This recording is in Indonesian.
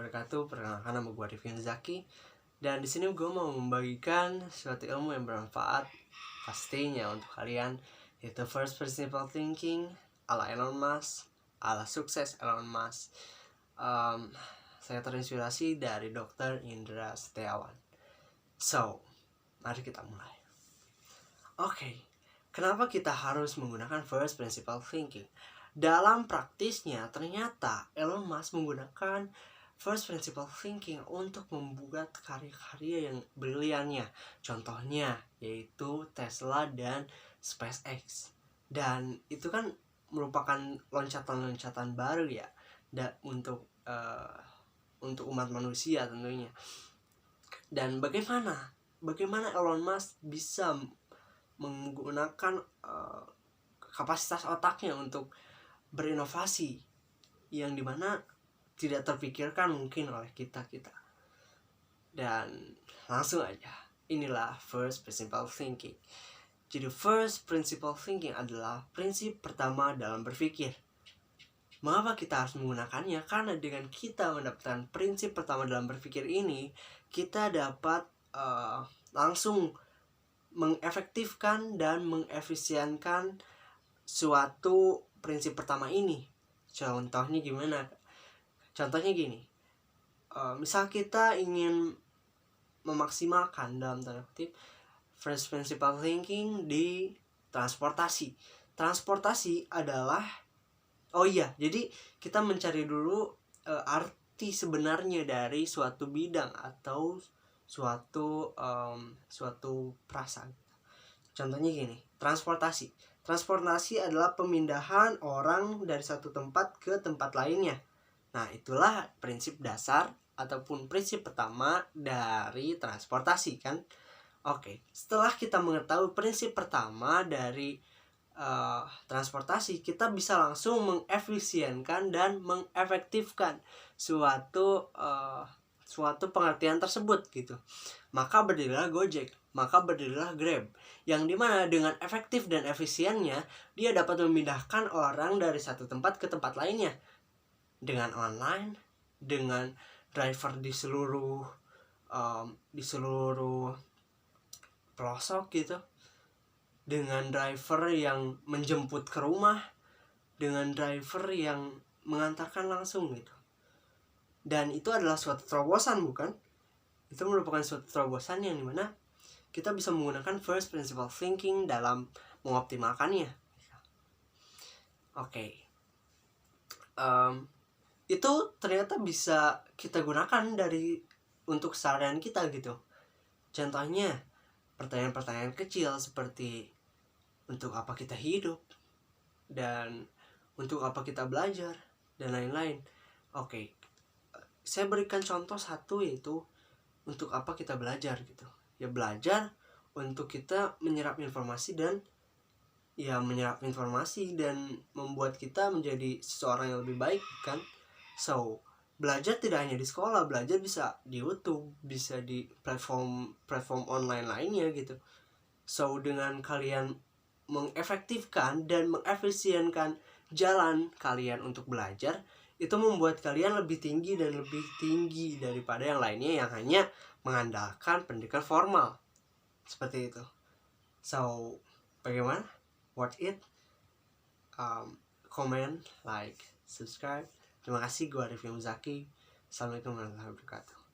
wabarakatuh. Perkenalkan, nama gue Rifin Zaki. Dan di sini gue mau membagikan suatu ilmu yang bermanfaat pastinya untuk kalian, yaitu first principle thinking ala Elon Musk, ala sukses Elon Musk. Saya terinspirasi dari Dr. Indra Setiawan. So, mari kita mulai. Oke, kenapa kita harus menggunakan first principle thinking? Dalam praktisnya, ternyata Elon Musk menggunakan first principle thinking untuk membuat karya-karya yang briliannya. Contohnya yaitu Tesla dan SpaceX. Dan itu kan merupakan loncatan-loncatan baru ya, untuk umat manusia tentunya. Dan bagaimana Elon Musk bisa menggunakan kapasitas otaknya untuk berinovasi yang dimana tidak terpikirkan mungkin oleh kita. Dan langsung aja, inilah first principle thinking. Jadi first principle thinking adalah prinsip pertama dalam berpikir. Mengapa kita harus menggunakannya? Karena dengan kita mendapatkan prinsip pertama dalam berpikir ini, kita dapat langsung mengefektifkan dan mengefisienkan suatu prinsip pertama ini. Contohnya gimana? Contohnya gini, misal kita ingin memaksimalkan dalam tanda kutip first principle thinking di transportasi. Transportasi adalah, jadi kita mencari dulu arti sebenarnya dari suatu bidang atau suatu perasaan. Contohnya gini, transportasi adalah pemindahan orang dari satu tempat ke tempat lainnya. Nah, itulah prinsip dasar ataupun prinsip pertama dari transportasi kan. Oke, setelah kita mengetahui prinsip pertama dari transportasi, kita bisa langsung mengefisienkan dan mengefektifkan suatu pengertian tersebut gitu. Maka berdirilah Gojek, maka berdirilah Grab, yang dimana dengan efektif dan efisiennya dia dapat memindahkan orang dari satu tempat ke tempat lainnya dengan online, dengan driver di seluruh pelosok gitu, dengan driver yang menjemput ke rumah, dengan driver yang mengantarkan langsung gitu. Dan itu adalah suatu terobosan, bukan? Itu merupakan suatu terobosan yang dimana kita bisa menggunakan first principle thinking dalam mengoptimalkannya. Oke. Itu ternyata bisa kita gunakan untuk keseharian kita gitu. Contohnya pertanyaan-pertanyaan kecil seperti untuk apa kita hidup, dan untuk apa kita belajar, dan lain-lain. Oke. Saya berikan contoh satu, yaitu untuk apa kita belajar gitu. Ya, belajar untuk kita menyerap informasi dan membuat kita menjadi seseorang yang lebih baik kan. So, belajar tidak hanya di sekolah, belajar bisa di YouTube, bisa di platform online lainnya gitu. So, dengan kalian mengefektifkan dan mengefisienkan jalan kalian untuk belajar, itu membuat kalian lebih tinggi daripada yang lainnya yang hanya mengandalkan pendidikan formal. Seperti itu. So, bagaimana? Worth it? Comment, like, subscribe. Terima kasih, gue Rifin Zaki. Assalamualaikum warahmatullahi wabarakatuh.